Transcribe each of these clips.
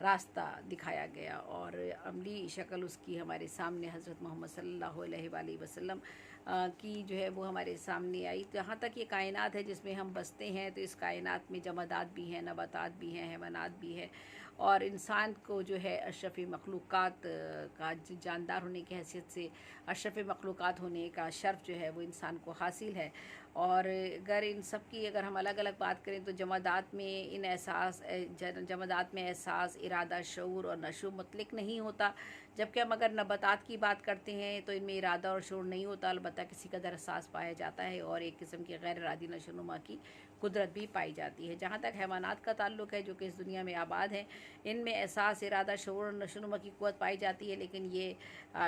راستہ دکھایا گیا، اور عملی شکل اس کی ہمارے سامنے حضرت محمد صلی اللہ علیہ وآلہ وسلم کی جو ہے وہ ہمارے سامنے آئی۔ جہاں تک یہ کائنات ہے جس میں ہم بستے ہیں، تو اس کائنات میں جمادات بھی ہیں، نباتات بھی ہیں، حیوانات بھی ہیں، اور انسان کو جو ہے اشرف مخلوقات کا جاندار ہونے کی حیثیت سے اشرف مخلوقات ہونے کا شرف جو ہے وہ انسان کو حاصل ہے۔ اور اگر ان سب کی اگر ہم الگ الگ بات کریں تو جمادات میں جمادات میں احساس، ارادہ، شعور اور نشو مطلق نہیں ہوتا، جبکہ ہم اگر نباتات کی بات کرتے ہیں تو ان میں ارادہ اور شعور نہیں ہوتا، البتہ کسی قدر احساس پایا جاتا ہے اور ایک قسم کی غیر ارادی نشو و نما کی قدرت بھی پائی جاتی ہے۔ جہاں تک حیوانات کا تعلق ہے جو کہ اس دنیا میں آباد ہیں، ان میں احساس، ارادہ، شعور اور نشو و نما کی قوت پائی جاتی ہے، لیکن یہ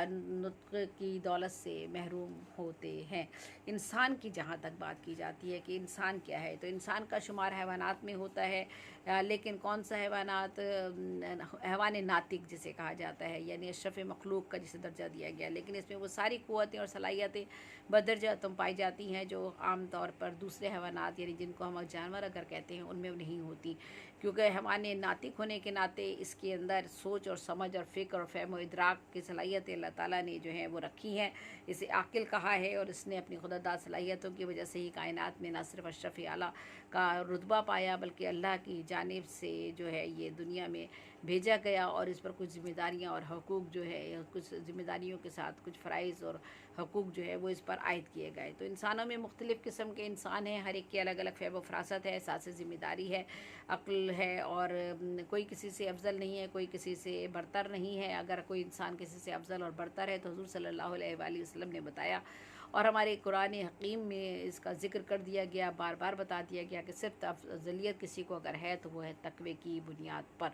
نطق کی دولت سے محروم ہوتے ہیں۔ انسان کی جہاں تک بات کی جاتی ہے کہ انسان کیا ہے، تو انسان کا شمار حیوانات میں ہوتا ہے، لیکن کون سا حیوانات؟ حیوان ناطق جسے کہا جاتا ہے، یعنی اشرف مخلوق کا جسے درجہ دیا گیا، لیکن اس میں وہ ساری قوتیں اور صلاحیتیں بدرجہ تم پائی جاتی ہیں جو عام طور پر دوسرے حیوانات، یعنی جن کو ہم جانور اگر کہتے ہیں، ان میں نہیں ہوتی، کیونکہ حیوان ناطق ہونے کے ناطے اس کے اندر سوچ اور سمجھ اور فکر اور فہم و ادراک کی صلاحیتیں اللہ تعالیٰ نے جو ہیں وہ رکھی ہیں۔ اسے عاقل کہا ہے، اور اس نے اپنی خودداد صلاحیتوں کی وجہ سے ہی کائنات میں نہ صرف اشرف اعلیٰ کا رتبہ پایا، بلکہ اللہ کی جانب سے جو ہے یہ دنیا میں بھیجا گیا، اور اس پر کچھ ذمہ داریاں اور حقوق جو ہے، کچھ ذمہ داریوں کے ساتھ کچھ فرائض اور حقوق جو ہے وہ اس پر عائد کیے گئے۔ تو انسانوں میں مختلف قسم کے انسان ہیں، ہر ایک کی الگ الگ فہم و فراست ہے، احساس ذمہ داری ہے، عقل ہے، اور کوئی کسی سے افضل نہیں ہے، کوئی کسی سے برتر نہیں ہے۔ اگر کوئی انسان کسی سے افضل اور برتر ہے تو حضور صلی اللہ علیہ وآلہ وسلم نے بتایا، اور ہمارے قرآن حکیم میں اس کا ذکر کر دیا گیا، بار بار بتا دیا گیا کہ صرف افضلیت کسی کو اگر ہے تو وہ ہے تقوی کی بنیاد پر۔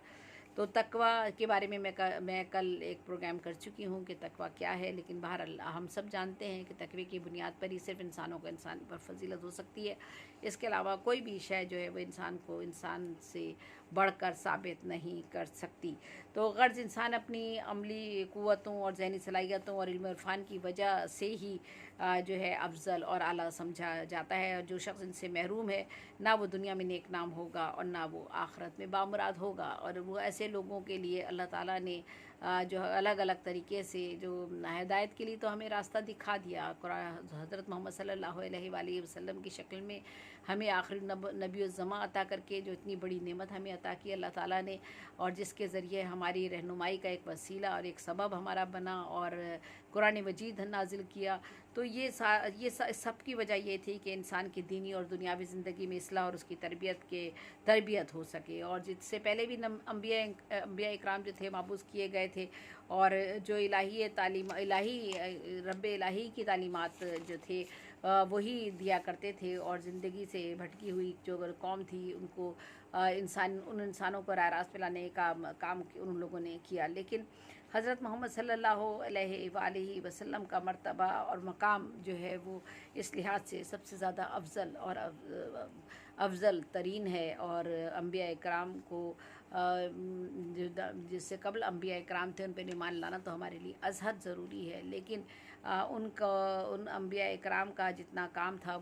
تو تقوی کے بارے میں میں کل ایک پروگرام کر چکی ہوں کہ تقوی کیا ہے، لیکن بہرحال ہم سب جانتے ہیں کہ تقوی کی بنیاد پر ہی صرف انسانوں کو انسان پر فضیلت ہو سکتی ہے، اس کے علاوہ کوئی بھی شے جو ہے وہ انسان کو انسان سے بڑھ کر ثابت نہیں کر سکتی۔ تو غرض انسان اپنی عملی قوتوں اور ذہنی صلاحیتوں اور علم و عرفان کی وجہ سے ہی جو ہے افضل اور اعلیٰ سمجھا جاتا ہے، اور جو شخص ان سے محروم ہے، نہ وہ دنیا میں نیک نام ہوگا اور نہ وہ آخرت میں بامراد ہوگا۔ اور وہ ایسے لوگوں کے لیے اللہ تعالیٰ نے جو الگ الگ طریقے سے جو ہدایت کے لیے تو ہمیں راستہ دکھا دیا، قرآن حضرت محمد صلی اللہ علیہ وآلہ وسلم کی شکل میں ہمیں آخری نبی الزماں عطا کر کے جو اتنی بڑی نعمت ہمیں عطا کی اللہ تعالیٰ نے، اور جس کے ذریعے ہماری رہنمائی کا ایک وسیلہ اور ایک سبب ہمارا بنا، اور قرآن مجید نازل کیا۔ تو یہ سب کی وجہ یہ تھی کہ انسان کی دینی اور دنیاوی زندگی میں اصلاح اور اس کی تربیت ہو سکے، اور جس سے پہلے بھی انبیاء اکرام جو تھے مابعوث کیے گئے تھے، اور جو رب الہی کی تعلیمات جو تھے وہی دیا کرتے تھے، اور زندگی سے بھٹکی ہوئی جو قوم تھی ان کو ان انسانوں کو راہ راست پہ لانے کا کام ان لوگوں نے کیا۔ لیکن حضرت محمد صلی اللہ علیہ وآلہ وسلم کا مرتبہ اور مقام جو ہے وہ اس لحاظ سے سب سے زیادہ افضل ترین ہے، اور انبیاء اکرام کو جس سے قبل انبیاء اکرام تھے ان پہ ایمان لانا تو ہمارے لیے ازحد ضروری ہے، لیکن ان انبیاء اکرام کا جتنا کام تھا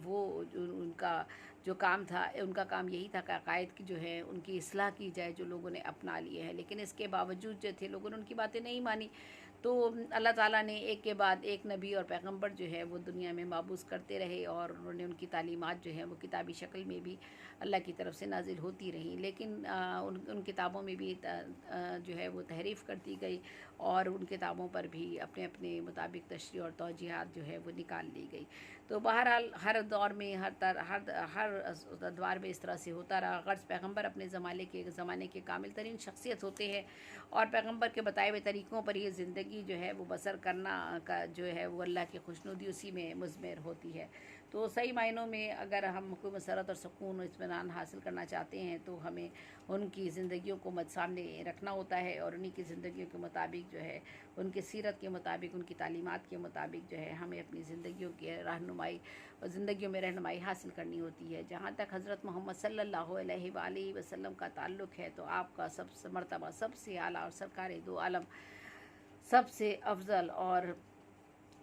وہ ان کا جو کام تھا، ان کا کام یہی تھا کہ عقائد کی جو ہے ان کی اصلاح کی جائے جو لوگوں نے اپنا لیے ہیں، لیکن اس کے باوجود جو تھے لوگوں نے ان کی باتیں نہیں مانی، تو اللہ تعالیٰ نے ایک کے بعد ایک نبی اور پیغمبر جو ہے وہ دنیا میں مابعوث کرتے رہے، اور انہوں نے ان کی تعلیمات جو ہیں وہ کتابی شکل میں بھی اللہ کی طرف سے نازل ہوتی رہیں، لیکن ان کتابوں میں بھی جو ہے وہ تحریف کر دی گئی، اور ان کتابوں پر بھی اپنے اپنے مطابق تشریح اور توجیہات جو ہے وہ نکال لی گئی۔ تو بہرحال ہر دور میں ہر ادوار میں اس طرح سے ہوتا رہا۔ غرض پیغمبر اپنے زمانے کے کامل ترین شخصیت ہوتے ہیں، اور پیغمبر کے بتائے ہوئے طریقوں پر یہ زندگی جو ہے وہ بسر کرنا کا جو ہے وہ اللہ کی خوشنودی اسی میں مضمر ہوتی ہے۔ تو صحیح معنوں میں اگر ہم کوئی مسرت اور سکون اور اطمینان حاصل کرنا چاہتے ہیں تو ہمیں ان کی زندگیوں کو سامنے رکھنا ہوتا ہے، اور انہی کی زندگیوں کے مطابق جو ہے ان کی سیرت کے مطابق، ان کی تعلیمات کے مطابق جو ہے ہمیں اپنی زندگیوں میں رہنمائی حاصل کرنی ہوتی ہے۔ جہاں تک حضرت محمد صلی اللہ علیہ وآلہ وسلم کا تعلق ہے تو آپ کا سب سے مرتبہ سب سے اعلیٰ اور سرکار دو عالم سب سے افضل اور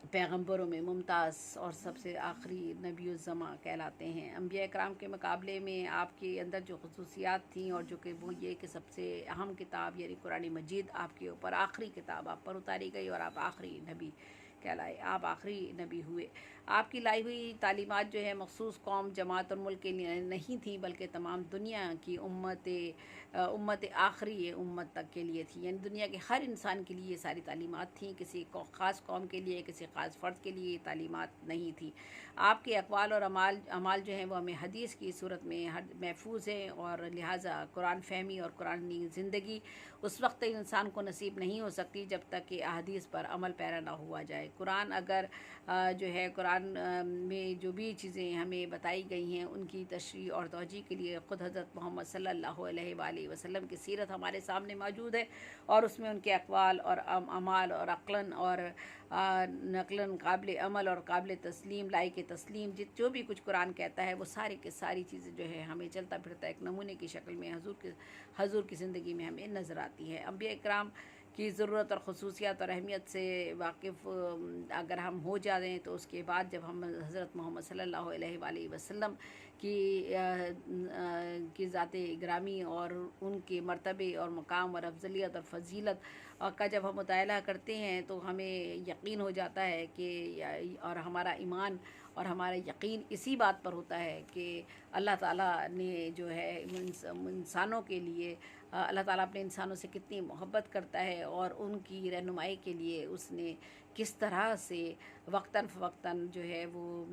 پیغمبروں میں ممتاز اور سب سے آخری نبی الزماں کہلاتے ہیں۔ انبیاء کرام کے مقابلے میں آپ کے اندر جو خصوصیات تھیں اور جو کہ وہ یہ کہ سب سے اہم کتاب یعنی قرآن مجید آپ کے اوپر آخری کتاب آپ پر اتاری گئی اور آپ آخری نبی کہلائے، آپ آخری نبی ہوئے۔ آپ کی لائی ہوئی تعلیمات جو ہے مخصوص قوم، جماعت اور ملک کے لیے نہیں تھیں بلکہ تمام دنیا کی امت آخری امت تک کے لیے تھی، یعنی دنیا کے ہر انسان کے لیے یہ ساری تعلیمات تھیں، کسی خاص قوم کے لیے، کسی خاص فرد کے لیے یہ تعلیمات نہیں تھی۔ آپ کے اقوال اور اعمال جو ہیں وہ ہمیں حدیث کی صورت میں محفوظ ہیں، اور لہٰذا قرآن فہمی اور قرآنی زندگی اس وقت انسان کو نصیب نہیں ہو سکتی جب تک کہ احادیث پر عمل پیرا نہ ہوا جائے۔ قرآن اگر جو ہے قرآن میں جو بھی چیزیں ہمیں بتائی گئی ہیں ان کی تشریح اور توجیہ کے لیے خود حضرت محمد صلی اللہ علیہ وآلہ وسلم کی سیرت ہمارے سامنے موجود ہے، اور اس میں ان کے اقوال اور اعمال اور عقلاً اور نقلاً قابل عمل اور قابل تسلیم، لائق تسلیم جو بھی کچھ قرآن کہتا ہے وہ ساری کی ساری چیزیں جو ہے ہمیں چلتا پھرتا ایک نمونے کی شکل میں حضور کی زندگی میں ہمیں نظر آتی ہے۔ انبیاء کرام کی ضرورت اور خصوصیات اور اہمیت سے واقف اگر ہم ہو جائیں تو اس کے بعد جب ہم حضرت محمد صلی اللہ علیہ وآلہ وسلم کی ذات گرامی اور ان کے مرتبے اور مقام اور افضلیت اور فضیلت کا جب ہم مطالعہ کرتے ہیں تو ہمیں یقین ہو جاتا ہے کہ اور ہمارا ایمان اور ہمارا یقین اسی بات پر ہوتا ہے کہ اللہ تعالیٰ نے جو ہے انسانوں کے لیے اللہ تعالیٰ اپنے انسانوں سے کتنی محبت کرتا ہے، اور ان کی رہنمائی کے لیے اس نے کس طرح سے وقتاً فوقتاً جو ہے وہ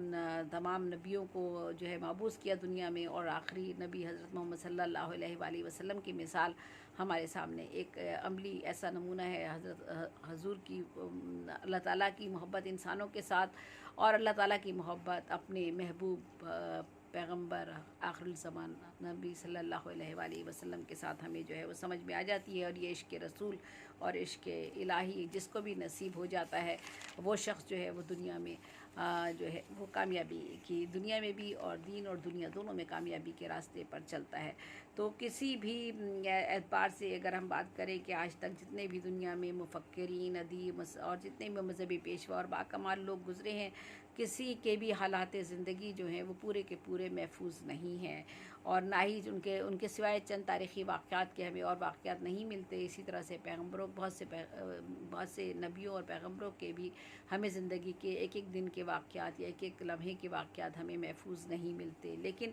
تمام نبیوں کو جو ہے مبعوث کیا دنیا میں، اور آخری نبی حضرت محمد صلی اللہ علیہ وآلہ وسلم کی مثال ہمارے سامنے ایک عملی ایسا نمونہ ہے حضور کی اللہ تعالیٰ کی محبت انسانوں کے ساتھ، اور اللہ تعالیٰ کی محبت اپنے محبوب پیغمبر آخر الزمان نبی صلی اللہ علیہ وآلہ وسلم کے ساتھ ہمیں جو ہے وہ سمجھ میں آ جاتی ہے۔ اور یہ عشق رسول اور عشق الہی جس کو بھی نصیب ہو جاتا ہے وہ شخص جو ہے وہ دنیا میں جو ہے وہ کامیابی کی دنیا میں بھی اور دین اور دنیا دونوں میں کامیابی کے راستے پر چلتا ہے۔ تو کسی بھی اعتبار سے اگر ہم بات کریں کہ آج تک جتنے بھی دنیا میں مفکرین، ادیب اور جتنے بھی مذہبی پیشوا اور باکمال لوگ گزرے ہیں، کسی کے بھی حالات زندگی جو ہیں وہ پورے کے پورے محفوظ نہیں ہیں، اور نہ ہی ان کے سوائے چند تاریخی واقعات کے ہمیں اور واقعات نہیں ملتے۔ اسی طرح سے بہت سے نبیوں اور پیغمبروں کے بھی ہمیں زندگی کے ایک ایک دن کے واقعات یا ایک ایک لمحے کے واقعات ہمیں محفوظ نہیں ملتے، لیکن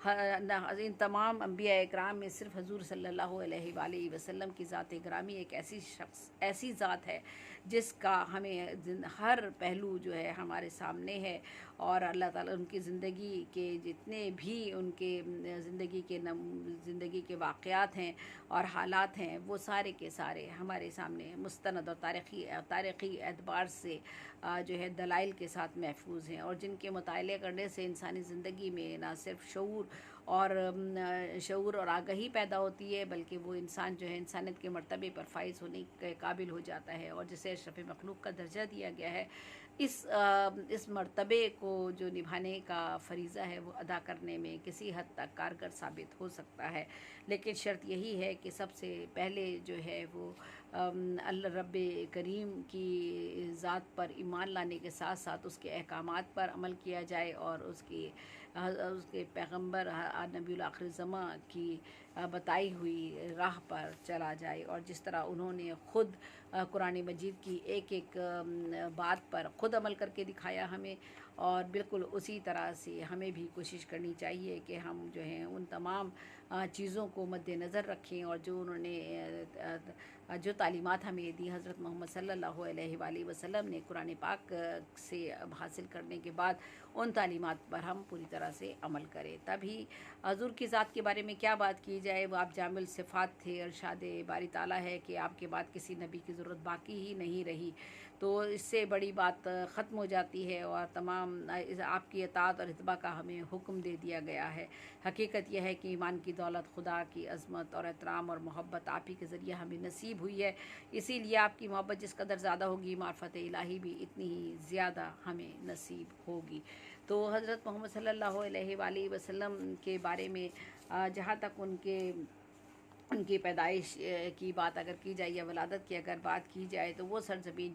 ان تمام انبیاء اکرام میں صرف حضور صلی اللہ علیہ وآلہ وسلم کی ذات گرامی ایک ایسی ذات ہے جس کا ہمیں ہر پہلو جو ہے ہمارے سامنے ہے، اور اللہ تعالیٰ ان کی زندگی کے جتنے بھی ان کے زندگی کے واقعات ہیں اور حالات ہیں وہ سارے کے سارے ہمارے سامنے مستند اور تاریخی اعتبار سے جو ہے دلائل کے ساتھ محفوظ ہیں، اور جن کے مطالعے کرنے سے انسانی زندگی میں نہ صرف شعور اور آگہی پیدا ہوتی ہے بلکہ وہ انسان جو ہے انسانیت کے مرتبے پر فائز ہونے کے قابل ہو جاتا ہے، اور جسے اشرف مخلوق کا درجہ دیا گیا ہے اس مرتبے کو جو نبھانے کا فریضہ ہے وہ ادا کرنے میں کسی حد تک کارگر ثابت ہو سکتا ہے، لیکن شرط یہی ہے کہ سب سے پہلے جو ہے وہ اللہ رب کریم کی ذات پر ایمان لانے کے ساتھ ساتھ اس کے احکامات پر عمل کیا جائے، اور اس کے پیغمبر نبی الآخر الزماں کی بتائی ہوئی راہ پر چلا جائے، اور جس طرح انہوں نے خود قرآن مجید کی ایک ایک بات پر خود عمل کر کے دکھایا ہمیں، اور بالکل اسی طرح سے ہمیں بھی کوشش کرنی چاہیے کہ ہم جو ہیں ان تمام چیزوں کو مد نظر رکھیں، اور جو انہوں نے جو تعلیمات ہمیں دی حضرت محمد صلی اللہ علیہ وآلہ وسلم نے قرآن پاک سے حاصل کرنے کے بعد ان تعلیمات پر ہم پوری طرح سے عمل کریں۔ تبھی حضور کی ذات کے بارے میں کیا بات کی جائے، وہ آپ جامع الصفات تھے، ارشاد باری تعالیٰ ہے کہ آپ کے بعد کسی نبی کی ضرورت باقی ہی نہیں رہی، تو اس سے بڑی بات ختم ہو جاتی ہے، اور تمام آپ کی اطاعت اور اتباع کا ہمیں حکم دے دیا گیا ہے۔ حقیقت یہ ہے کہ ایمان کی دولت، خدا کی عظمت اور احترام اور محبت آپ ہی کے ذریعے ہمیں نصیب ہوئی ہے، اسی لیے آپ کی محبت جس قدر زیادہ ہوگی معرفت الہی بھی اتنی ہی زیادہ ہمیں نصیب ہوگی۔ تو حضرت محمد صلی اللہ علیہ وآلہ وسلم کے بارے میں جہاں تک ان کے ان کی پیدائش کی بات اگر کی جائے یا ولادت کی اگر بات کی جائے تو وہ سرزمین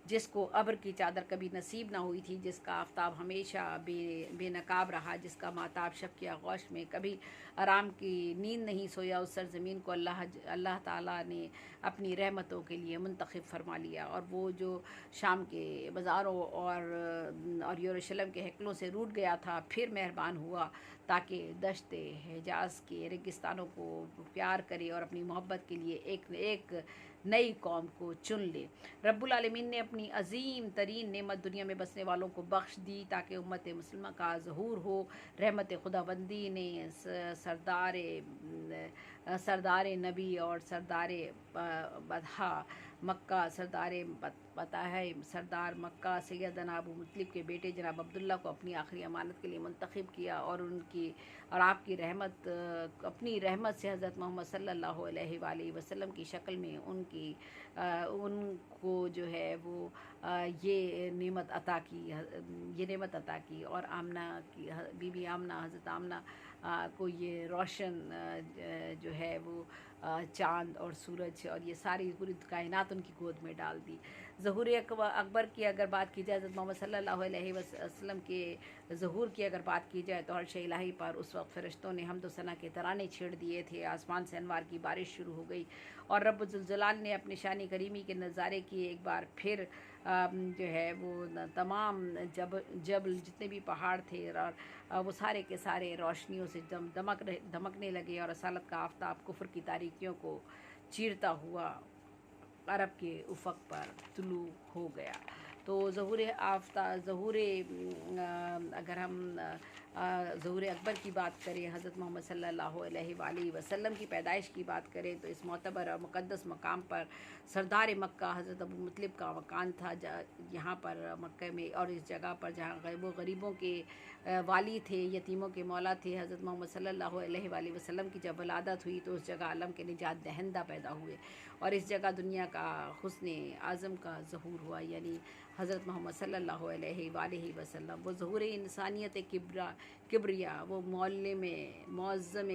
جس کو ابر کی چادر کبھی نصیب نہ ہوئی تھی، جس کا آفتاب ہمیشہ بے نقاب رہا، جس کا ماتاب شب کی آغوش میں کبھی آرام کی نیند نہیں سویا، اس سرزمین کو اللہ تعالیٰ نے اپنی رحمتوں کے لیے منتخب فرما لیا، اور وہ جو شام کے بازاروں اور یروشلم کے ہیکلوں سے روٹ گیا تھا، پھر مہربان ہوا تاکہ دشت حجاز کے ریگستانوں کو پیار کرے اور اپنی محبت کے لیے ایک نئی قوم کو چن لے۔ رب العالمین نے اپنی عظیم ترین نعمت دنیا میں بسنے والوں کو بخش دی تاکہ امت مسلمہ کا ظہور ہو۔ رحمت خداوندی نے سردار نبی اور سردار سردار مکہ سیدنا ابو مطلب کے بیٹے جناب عبداللہ کو اپنی آخری امانت کے لیے منتخب کیا، اور آپ کی رحمت اپنی رحمت سے حضرت محمد صلی اللہ علیہ وآلہ وسلم کی شکل میں ان کو جو ہے وہ یہ نعمت عطا کی، اور بی بی آمنہ حضرت آمنہ کو یہ روشن جو ہے وہ چاند اور سورج اور یہ ساری پوری کائنات ان کی گود میں ڈال دی۔ ظہور اکبر کی اگر بات کی جائے، حضرت محمد صلی اللہ علیہ وسلم کے ظہور کی اگر بات کی جائے تو عرش الہی پر اس وقت فرشتوں نے حمد و ثنا کے ترانے چھیڑ دیے تھے، آسمان سے انوار کی بارش شروع ہو گئی، اور رب ذوالجلال نے اپنی شان کریمی کے نظارے کیے۔ ایک بار پھر جو ہے وہ تمام جبل جتنے بھی پہاڑ تھے اور وہ سارے کے سارے روشنیوں سے دمکنے لگے، اور اصالت کا آفتاب کفر کی تاریکیوں کو چیرتا ہوا عرب کے افق پر طلوع ہو گیا۔ تو اگر ہم ظہور اکبر کی بات کریں، حضرت محمد صلی اللہ علیہ وآلہ وسلم کی پیدائش کی بات کریں، تو اس معتبر اور مقدس مقام پر سردار مکہ حضرت ابو مطلب کا مکان تھا، یہاں پر مکہ میں، اور اس جگہ پر جہاں غریبوں کے والی تھے، یتیموں کے مولا تھے، حضرت محمد صلی اللہ علیہ وآلہ وسلم کی جب ولادت ہوئی تو اس جگہ عالم کے نجات دہندہ پیدا ہوئے، اور اس جگہ دنیا کا حسن اعظم کا ظہور ہوا، یعنی حضرت محمد صلی اللہ علیہ وآلہ وسلم، وہ ظہور انسانیت کبریا، وہ معلم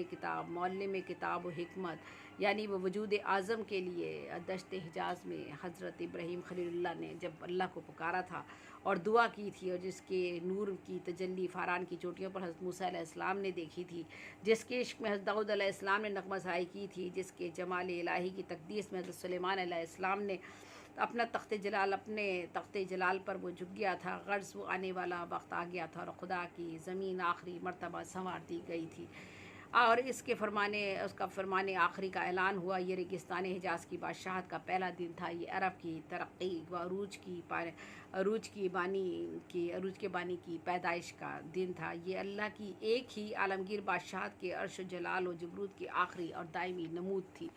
کتاب و حکمت، یعنی وہ وجود اعظم کے لیے دشت حجاز میں حضرت ابراہیم خلیل اللہ نے جب اللہ کو پکارا تھا اور دعا کی تھی، اور جس کے نور کی تجلی فاران کی چوٹیوں پر حضرت موسیٰ علیہ السلام نے دیکھی تھی، جس کے عشق میں حضرت داؤد علیہ السلام نے نغمہ سرائی کی تھی، جس کے جمال الہی کی تقدیس میں حضرت سلیمان علیہ السلام نے اپنے تخت جلال پر وہ جھک گیا تھا، غرض وہ آنے والا وقت آ گیا تھا اور خدا کی زمین آخری مرتبہ سنوار دی گئی تھی، اور اس کا فرمان آخری کا اعلان ہوا۔ یہ ریگستان حجاز کی بادشاہت کا پہلا دن تھا، یہ عرب کی ترقی و عروج کے بانی کی پیدائش کا دن تھا، یہ اللہ کی ایک ہی عالمگیر بادشاہت کے عرش و جلال و جبروت کی آخری اور دائمی نمود تھی۔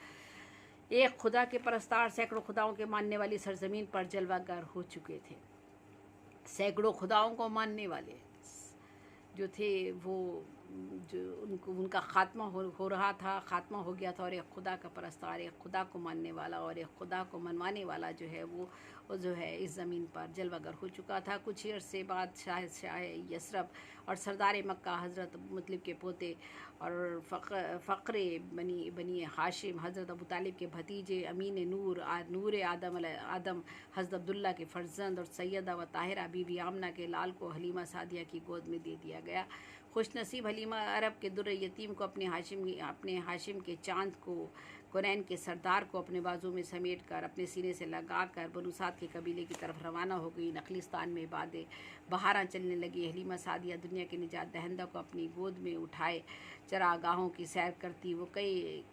ایک خدا کے پرستار سینکڑوں خداؤں کے ماننے والی سرزمین پر جلوہ گر ہو چکے تھے، سینکڑوں خداؤں کو ماننے والے جو تھے، وہ جو ان کا خاتمہ ہو رہا تھا، خاتمہ ہو گیا تھا، اور ایک خدا کا پرستار، ایک خدا کو ماننے والا اور ایک خدا کو منوانے والا جو ہے وہ جو ہے اس زمین پر جلوہ گر ہو چکا تھا۔ کچھ عرصے بعد شاہ یثرب اور سردار مکہ حضرت مطلب کے پوتے اور فقر بنی ہاشم حضرت ابو طالب کے بھتیجے، امین نور آدم حضرت عبداللہ کے فرزند اور سیدہ و طاہرہ بی بی آمنہ کے لال کو حلیمہ سعدیہ کی گود میں دے دیا گیا۔ خوش نصیب حلیمہ عرب کے در یتیم کو اپنے ہاشم کے چاند کو کونین کے سردار کو اپنے بازو میں سمیٹ کر اپنے سینے سے لگا کر بنو سعد کے قبیلے کی طرف روانہ ہو گئی۔ نخلستان میں بہاراں چلنے لگی۔ حلیمہ سعدیہ دنیا کے نجات دہندہ کو اپنی گود میں اٹھائے چراگاہوں کی سیر کرتی، وہ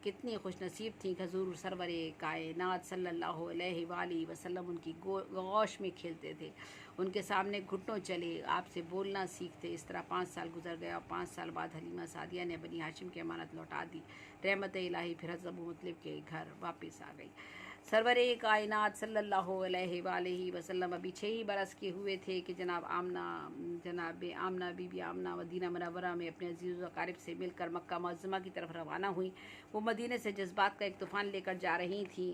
کتنی خوش نصیب تھیں کہ حضور سرور کائنات صلی اللہ علیہ وآلہ وسلم ان کی گوش میں کھیلتے تھے، ان کے سامنے گھٹنوں چلے، آپ سے بولنا سیکھتے۔ اس طرح 5 سال گزر گئے، اور 5 سال بعد حلیمہ سعدیہ نے بنی ہاشم کی امانت لوٹا دی۔ رحمت الہی پھر حضرت ابو مطلب کے گھر واپس آ گئی۔ سرور کائنات صلی اللہ علیہ وآلہ وسلم ابھی 6 ہی برس کے ہوئے تھے کہ جناب آمنہ بی بی آمنہ مدینہ منورہ میں اپنے عزیز و اقارب سے مل کر مکہ معظمہ کی طرف روانہ ہوئیں۔ وہ مدینے سے جذبات کا ایک طوفان لے کر جا رہی تھیں۔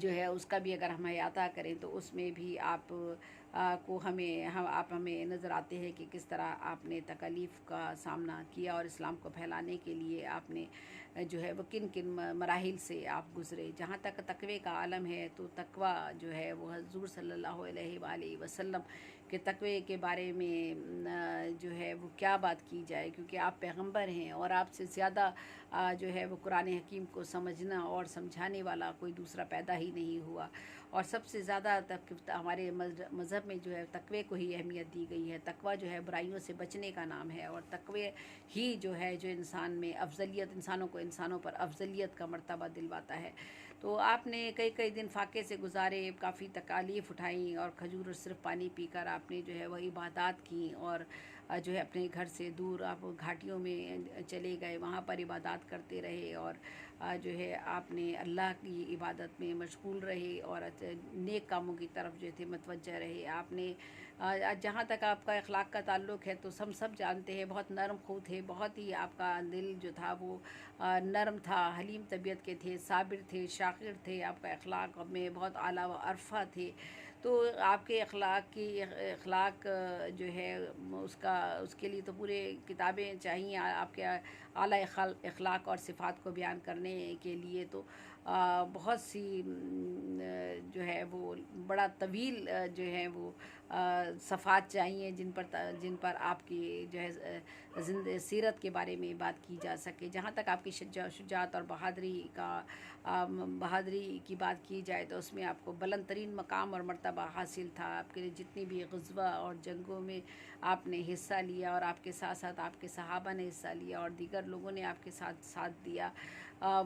جو ہے اس کا بھی اگر ہم احاطہ کریں تو اس میں بھی آپ کو آپ ہمیں نظر آتے ہیں کہ کس طرح آپ نے تکالیف کا سامنا کیا اور اسلام کو پھیلانے کے لیے آپ نے جو ہے وہ کن کن مراحل سے آپ گزرے۔ جہاں تک تقوی کا عالم ہے تو تقوی جو ہے وہ حضور صلی اللہ علیہ وآلہ وسلم کے تقوی کے بارے میں جو ہے وہ کیا بات کی جائے، کیونکہ آپ پیغمبر ہیں اور آپ سے زیادہ جو ہے وہ قرآن حکیم کو سمجھنا اور سمجھانے والا کوئی دوسرا پیدا ہی نہیں ہوا، اور سب سے زیادہ ہمارے مذہب میں جو ہے تقوی کو ہی اہمیت دی گئی ہے۔ تقوی جو ہے برائیوں سے بچنے کا نام ہے، اور تقوی ہی جو ہے جو انسان میں افضلیت، انسانوں کو انسانوں پر افضلیت کا مرتبہ دلواتا ہے۔ تو آپ نے کئی دن فاقے سے گزارے، کافی تکالیف اٹھائیں، اور کھجور اور صرف پانی پی کر آپ نے جو ہے وہ عبادات کیں، اور جو ہے اپنے گھر سے دور آپ گھاٹیوں میں چلے گئے، وہاں پر عبادات کرتے رہے، اور جو ہے آپ نے اللہ کی عبادت میں مشغول رہے، اور نیک کاموں کی طرف جو تھے متوجہ رہے۔ آپ نے جہاں تک آپ کا اخلاق کا تعلق ہے تو سب جانتے ہیں، بہت نرم خو تھے، بہت ہی آپ کا دل جو تھا وہ نرم تھا، حلیم طبیعت کے تھے، صابر تھے، شاکر تھے، آپ کا اخلاق میں بہت اعلیٰ و عرفہ تھے۔ تو آپ کے اخلاق جو ہے اس کے لیے تو پورے کتابیں چاہیے آپ کے اعلیٰ اخلاق اور صفات کو بیان کرنے کے لیے، تو بہت سی جو ہے وہ بڑا طویل جو ہے وہ صفات چاہیے جن پر آپ کی جو ہے سیرت کے بارے میں بات کی جا سکے۔ جہاں تک آپ کی شجاعت اور بہادری کی بات کی جائے تو اس میں آپ کو بلند ترین مقام اور مرتبہ حاصل تھا۔ آپ کے جتنی بھی غزوہ اور جنگوں میں آپ نے حصہ لیا، اور آپ کے ساتھ ساتھ آپ کے صحابہ نے حصہ لیا، اور دیگر لوگوں نے آپ کے ساتھ دیا،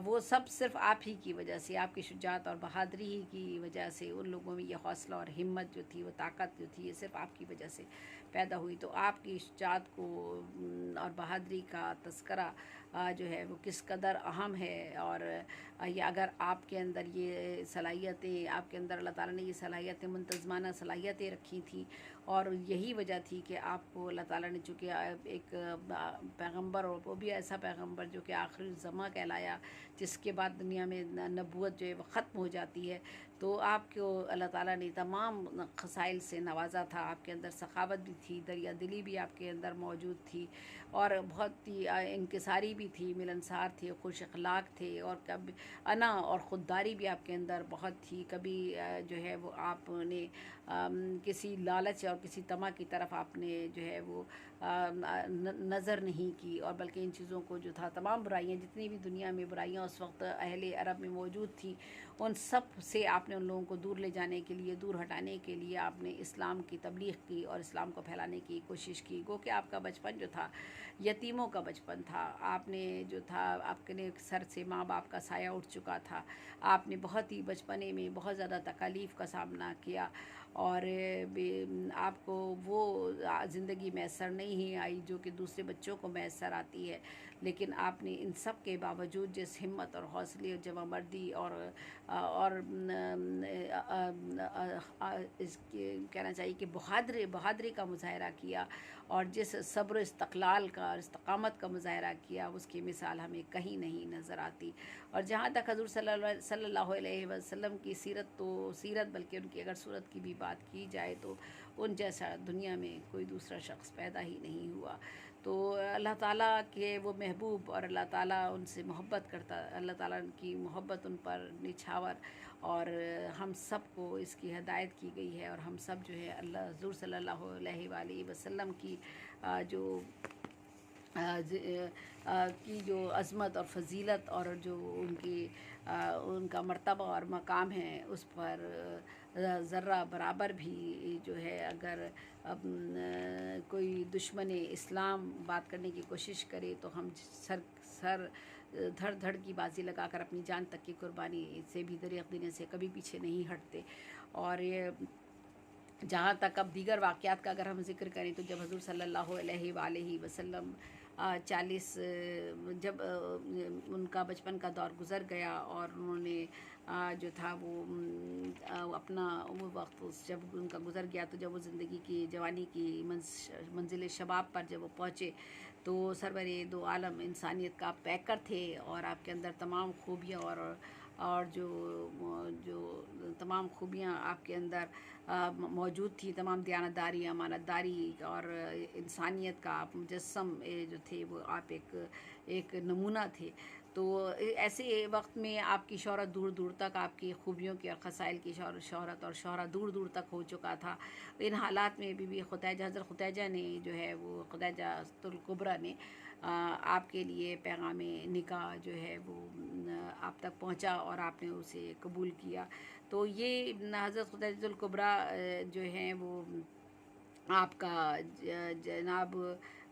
وہ سب صرف آپ ہی کی وجہ سے، آپ کی شجاعت اور بہادری ہی کی وجہ سے ان لوگوں میں یہ حوصلہ اور ہمت جو تھی، وہ طاقت جو تھی، یہ صرف آپ کی وجہ سے پیدا ہوئی۔ تو آپ کی شجاعت کو اور بہادری کا تذکرہ جو ہے وہ کس قدر اہم ہے، اور یہ اگر آپ کے اندر یہ صلاحیتیں، آپ کے اندر اللہ تعالیٰ نے یہ صلاحیتیں، منتظمانہ صلاحیتیں رکھی تھیں، اور یہی وجہ تھی کہ آپ کو اللہ تعالیٰ نے، چونکہ ایک پیغمبر، اور وہ بھی ایسا پیغمبر جو کہ آخر الزماں کہلایا، جس کے بعد دنیا میں نبوت جو ہے وہ ختم ہو جاتی ہے، تو آپ کو اللہ تعالیٰ نے تمام خصائل سے نوازا تھا۔ آپ کے اندر سخاوت بھی تھی، دریا دلی بھی آپ کے اندر موجود تھی، اور بہت ہی انکساری بھی تھی، ملنسار تھے، خوش اخلاق تھے، اور کبھی انا اور خودداری بھی آپ کے اندر بہت تھی۔ کبھی جو ہے وہ آپ نے کسی لالچ اور کسی طمع کی طرف آپ نے جو ہے وہ نظر نہیں کی، اور بلکہ ان چیزوں کو جو تھا، تمام برائیاں، جتنی بھی دنیا میں برائیاں اس وقت اہل عرب میں موجود تھیں، ان سب سے آپ نے ان لوگوں کو دور لے جانے کے لیے، دور ہٹانے کے لیے آپ نے اسلام کی تبلیغ کی اور اسلام کو پھیلانے کی کوشش کی۔ گو کہ آپ کا بچپن جو تھا یتیموں کا بچپن تھا، آپ نے جو تھا، آپ کے سر سے ماں باپ کا سایہ اٹھ چکا تھا، آپ نے بہت ہی بچپنے میں بہت زیادہ تکالیف کا سامنا کیا، اور آپ کو وہ زندگی میسر نہیں آئی جو کہ دوسرے بچوں کو میسر آتی ہے، لیکن آپ نے ان سب کے باوجود جس ہمت اور حوصلے اور جمع مردی اور اس کے کہنا چاہیے کہ بہادری کا مظاہرہ کیا، اور جس صبر و استقلال کا اور استقامت کا مظاہرہ کیا، اس کی مثال ہمیں کہیں نہیں نظر آتی۔ اور جہاں تک حضور صلی اللہ علیہ وسلم کی سیرت بلکہ ان کی اگر صورت کی بھی بات کی جائے تو ان جیسا دنیا میں کوئی دوسرا شخص پیدا ہی نہیں ہوا۔ تو اللہ تعالیٰ کے وہ محبوب، اور اللہ تعالیٰ ان سے محبت کرتا، اللہ تعالیٰ کی محبت ان پر نچھاور، اور ہم سب کو اس کی ہدایت کی گئی ہے، اور ہم سب جو ہے حضور صلی اللہ علیہ وآلہ وسلم کی جو عظمت اور فضیلت، اور جو ان کا مرتبہ اور مقام ہے، اس پر ذرہ برابر بھی جو ہے اگر کوئی دشمن اسلام بات کرنے کی کوشش کرے تو ہم سر دھڑ کی بازی لگا کر اپنی جان تک کی قربانی سے بھی دریغ دینے سے کبھی پیچھے نہیں ہٹتے۔ اور یہ جہاں تک اب دیگر واقعات کا اگر ہم ذکر کریں تو جب حضور صلی اللہ علیہ وآلہ وسلم 40 جب ان کا بچپن کا دور گزر گیا، اور انہوں نے جو تھا وہ اپنا وہ وقت جب ان کا گزر گیا، تو جب وہ زندگی کی جوانی کی منزل شباب پر جب وہ پہنچے تو سرور دو عالم انسانیت کا آپ پیکر تھے، اور آپ کے اندر تمام خوبیاں اور اور جو تمام خوبیاں آپ کے اندر موجود تھی، تمام دیانتداری، امانت داری اور انسانیت کا آپ مجسم جو تھے، وہ آپ ایک نمونہ تھے. تو ایسے وقت میں آپ کی شہرت دور دور تک، آپ کی خوبیوں کی اور خصائل کی شہرت اور شہرت دور دور تک ہو چکا تھا. ان حالات میں بی بی ختیجہ، حضرت ختیجہ نے جو ہے وہ ختیجہ الکبریٰ نے آپ کے لیے پیغام نکاح جو ہے وہ آپ تک پہنچا اور آپ نے اسے قبول کیا. تو یہ حضرت ختیجہ الکبریٰ جو ہیں وہ آپ کا جناب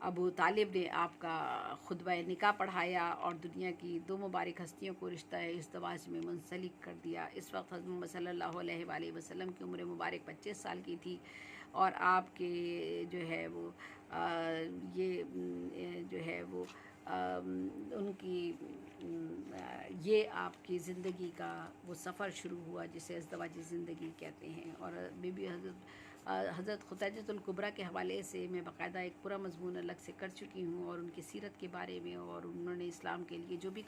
ابو طالب نے آپ کا خطبہ نکاح پڑھایا اور دنیا کی دو مبارک ہستیوں کو رشتہ ازدواج میں منسلک کر دیا. اس وقت حضرت محمد صلی اللہ علیہ وآلہ وسلم کی عمر مبارک 25 سال کی تھی، اور آپ کے جو ہے وہ یہ جو ہے وہ ان کی یہ آپ کی زندگی کا وہ سفر شروع ہوا جسے ازدواجی زندگی کہتے ہیں. اور بی بی حضرت ختیجہ الکبریٰ کے حوالے سے میں باقاعدہ ایک پورا مضمون الگ سے کر چکی ہوں، اور ان کی سیرت کے بارے میں، اور انہوں نے اسلام کے لیے جو بھی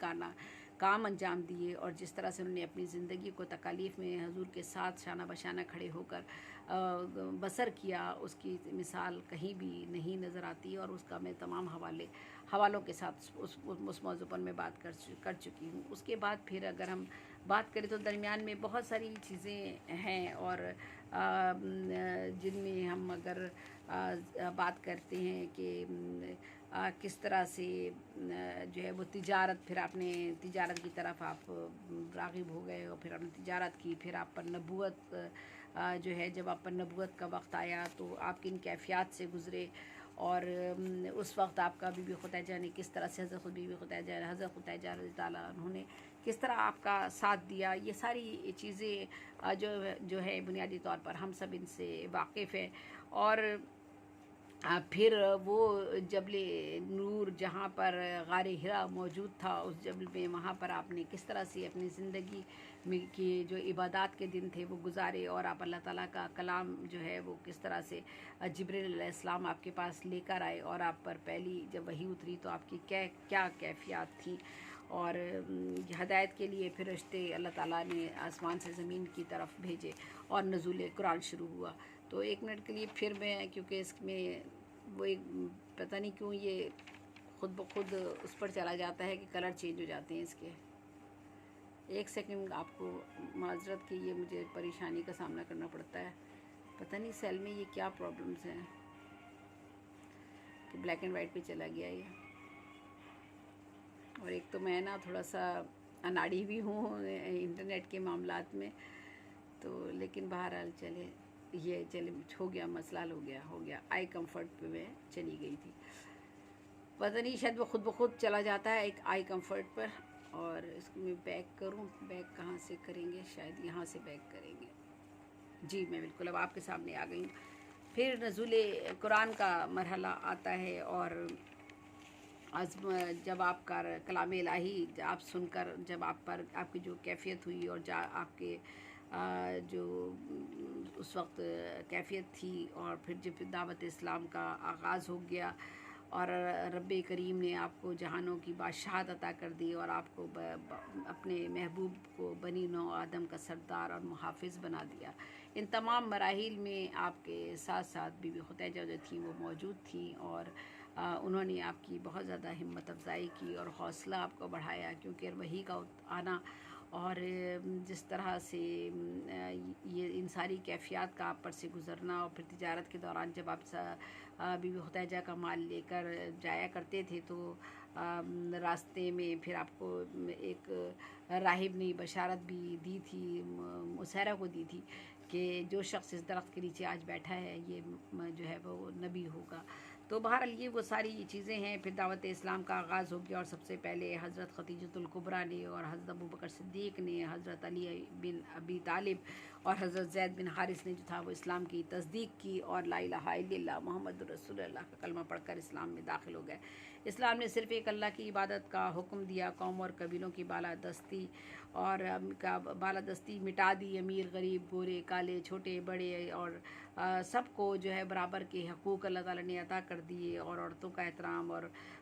کام انجام دیے، اور جس طرح سے انہوں نے اپنی زندگی کو تکالیف میں حضور کے ساتھ شانہ بشانہ کھڑے ہو کر بسر کیا، اس کی مثال کہیں بھی نہیں نظر آتی. اور اس کا میں تمام حوالوں کے ساتھ اس موضوع پر میں بات کر چکی ہوں. اس کے بعد پھر اگر ہم بات کریں تو درمیان میں بہت ساری چیزیں ہیں، اور جن میں ہم اگر بات کرتے ہیں کہ کس طرح سے جو ہے وہ تجارت، پھر آپ نے تجارت کی طرف آپ راغب ہو گئے، اور پھر آپ نے تجارت کی، پھر آپ پر نبوت جو ہے، جب آپ پر نبوت کا وقت آیا تو آپ کن کیفیات سے گزرے، اور اس وقت آپ کا بی بی ختیجہ نے کس طرح سے حضرت ختیجہ رضی اللہ عنہ نے کس طرح آپ کا ساتھ دیا. یہ ساری چیزیں جو ہے بنیادی طور پر ہم سب ان سے واقف ہیں. اور پھر وہ جبل نور جہاں پر غار حرا موجود تھا، اس جبل میں وہاں پر آپ نے کس طرح سے اپنی زندگی میں کی جو عبادات کے دن تھے وہ گزارے، اور آپ اللہ تعالیٰ کا کلام جو ہے وہ کس طرح سے جبریل علیہ السلام آپ کے پاس لے کر آئے، اور آپ پر پہلی جب وحی اتری تو آپ کی کیا کیفیات تھی. اور ہدایت کے لیے پھر رشتے اللہ تعالیٰ نے آسمان سے زمین کی طرف بھیجے، اور نزول قرآن شروع ہوا. تو ایک منٹ کے لیے پھر میں، کیونکہ اس میں وہ ایک پتہ نہیں کیوں یہ خود بخود اس پر چلا جاتا ہے کہ کلر چینج ہو جاتے ہیں اس کے. ایک سیکنڈ آپ کو معذرت کہ یہ مجھے پریشانی کا سامنا کرنا پڑتا ہے. پتہ نہیں سیل میں یہ کیا پرابلمز ہیں کہ بلیک اینڈ وائٹ پہ چلا گیا یہ. اور ایک تو میں نا تھوڑا سا اناڑی بھی ہوں انٹرنیٹ کے معاملات میں، تو لیکن بہرحال چلے ہو گیا، مسئلہ ہو گیا. آئی کمفرٹ پہ میں چلی گئی تھی، پتہ نہیں شاید وہ خود بخود چلا جاتا ہے ایک آئی کمفرٹ پر. اور اس کو میں بیک کروں، بیک کہاں سے کریں گے، شاید یہاں سے بیک کریں گے. جی میں بالکل اب آپ کے سامنے آ گئی ہوں. پھر نزول قرآن کا مرحلہ آتا ہے، اور جب آپ کا کلام الہی آپ سن کر جب آپ پر آپ کی جو کیفیت ہوئی، اور آپ کے جو اس وقت کیفیت تھی، اور پھر جب دعوت اسلام کا آغاز ہو گیا، اور رب کریم نے آپ کو جہانوں کی بادشاہت عطا کر دی، اور آپ کو اپنے محبوب کو بنی نوع آدم کا سردار اور محافظ بنا دیا. ان تمام مراحل میں آپ کے ساتھ ساتھ بی بی ختیجہ جو تھیں وہ موجود تھیں، اور انہوں نے آپ کی بہت زیادہ ہمت افزائی کی اور حوصلہ آپ کو بڑھایا، کیونکہ وحی کا آنا اور جس طرح سے یہ ان ساری کیفیات کا آپ پر سے گزرنا، اور پھر تجارت کے دوران جب آپ بی بی ختیجہ کا مال لے کر جایا کرتے تھے تو راستے میں پھر آپ کو ایک راہب نے بشارت بھی دی تھی، مسیرہ کو دی تھی کہ جو شخص اس درخت کے نیچے آج بیٹھا ہے یہ جو ہے وہ نبی ہوگا. تو بہرحال یہ وہ ساری چیزیں ہیں. پھر دعوت اسلام کا آغاز ہو گیا، اور سب سے پہلے حضرت ختیجہ الکبریٰ نے، اور حضرت ابوبکر صدیق نے، حضرت علی بن ابی طالب اور حضرت زید بن حارث نے جو تھا وہ اسلام کی تصدیق کی، اور لا الہ الا اللہ محمد رسول اللہ کا کلمہ پڑھ کر اسلام میں داخل ہو گئے. اسلام نے صرف ایک اللہ کی عبادت کا حکم دیا، قوم اور قبیلوں کی بالادستی مٹا دی. امیر غریب، گورے کالے، چھوٹے بڑے، اور سب کو جو ہے برابر کے حقوق اللہ تعالیٰ نے عطا کر دیے، اور عورتوں کا احترام اور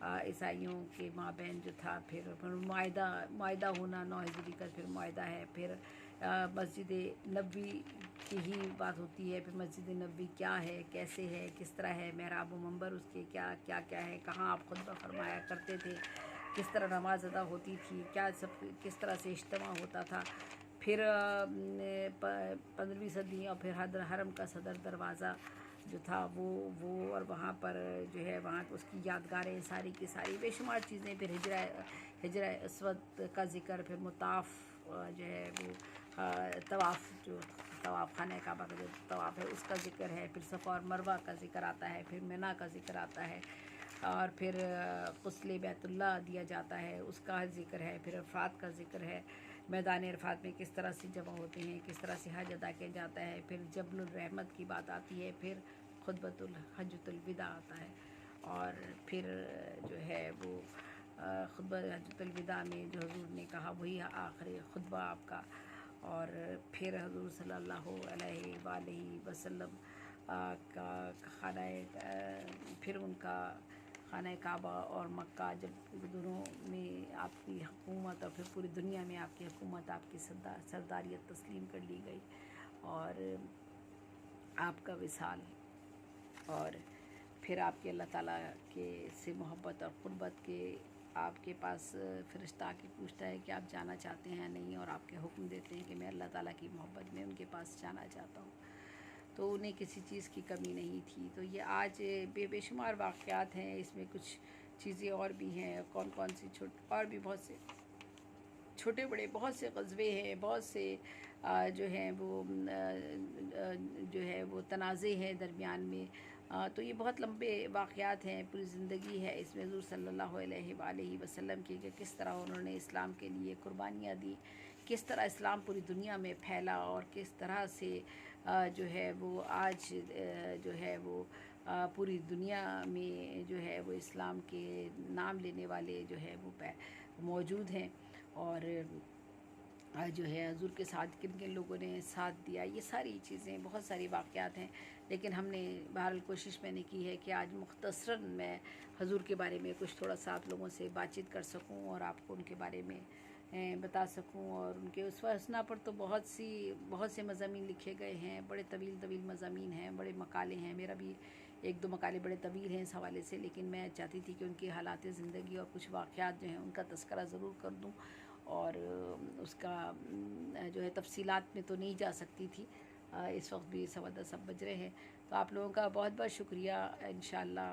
عیسائیوں کے مابین جو تھا، پھر معاہدہ ہونا 9 ہجری کا پھر معاہدہ ہے، پھر مسجد نبوی کی ہی بات ہوتی ہے، پھر مسجد نبوی کیا ہے، کیسے ہے، کس طرح ہے، محراب و منبر اس کے کیا کیا ہے، کہاں آپ خطبہ فرمایا کرتے تھے، کس طرح نماز ادا ہوتی تھی، کیا سب کس طرح سے اجتماع ہوتا تھا، پھر 15ویں صدی اور پھر حرم کا صدر دروازہ جو تھا وہ اور وہاں پر جو ہے وہاں اس کی یادگاریں ساری کی ساری بے شمار چیزیں، پھر ہجرہ اسود کا ذکر، پھر مطاف جو ہے وہ طواف، جو طواف خانہ کعبہ کا جو طواف ہے اس کا ذکر ہے، پھر صفا اور مروہ کا ذکر آتا ہے، پھر مینا کا ذکر آتا ہے، اور پھر غسل بیت اللہ دیا جاتا ہے اس کا ذکر ہے، پھر عرفات کا ذکر ہے، میدان عرفات میں کس طرح سے جمع ہوتے ہیں، کس طرح سے حج ادا کیا جاتا ہے، پھر جبل الرحمت کی بات آتی ہے، پھر خطبۃ حجۃ الوداع آتا ہے، اور پھر جو ہے وہ خطبہ حجۃ الوداع میں جو حضور نے کہا وہی آخری خطبہ آپ کا، اور پھر حضور صلی اللہ علیہ وآلہ وسلم کا خانہ پھر ان کا خانہ کعبہ اور مکہ، جب دونوں میں آپ کی حکومت اور پھر پوری دنیا میں آپ کی حکومت، آپ کی سرداریت تسلیم کر لی گئی، اور آپ کا وصال، اور پھر آپ کے اللہ تعالیٰ کے سے محبت اور قربت کے آپ کے پاس فرشتہ آ کے پوچھتا ہے کہ آپ جانا چاہتے ہیں یا نہیں، اور آپ کے حکم دیتے ہیں کہ میں اللہ تعالیٰ کی محبت میں ان کے پاس جانا چاہتا ہوں، تو انہیں کسی چیز کی کمی نہیں تھی۔ تو یہ آج بے شمار واقعات ہیں، اس میں کچھ چیزیں اور بھی ہیں، کون سی اور بھی بہت سے چھوٹے بڑے بہت سے غزوے ہیں، بہت سے جو ہیں وہ جو ہے وہ تنازع ہیں درمیان میں، تو یہ بہت لمبے واقعات ہیں، پوری زندگی ہے اس میں حضور صلی اللہ علیہ وآلہ وسلم کی، کہ کس طرح انہوں نے اسلام کے لیے قربانیاں دی، کس طرح اسلام پوری دنیا میں پھیلا، اور کس طرح سے جو ہے وہ آج جو ہے وہ پوری دنیا میں جو ہے وہ اسلام کے نام لینے والے جو ہے وہ موجود ہیں، اور جو ہے حضور کے ساتھ کن کن لوگوں نے ساتھ دیا، یہ ساری چیزیں بہت ساری واقعات ہیں، لیکن ہم نے بہرحال کوشش میں نے کی ہے کہ آج مختصراً میں حضور کے بارے میں کچھ تھوڑا سا آپ لوگوں سے بات چیت کر سکوں، اور آپ کو ان کے بارے میں بتا سکوں، اور ان کے اسوہ حسنہ پر تو بہت سے مضامین لکھے گئے ہیں، بڑے طویل مضامین ہیں، بڑے مقالے ہیں، میرا بھی 1-2 مقالے بڑے طویل ہیں اس حوالے سے، لیکن میں چاہتی تھی کہ ان کی حالات زندگی اور کچھ واقعات جو ہیں ان کا تذکرہ ضرور کر دوں، اور اس کا جو ہے تفصیلات میں تو نہیں جا سکتی تھی، اس وقت بھی 10:15 بج رہے ہیں، تو آپ لوگوں کا بہت بہت شکریہ، انشاءاللہ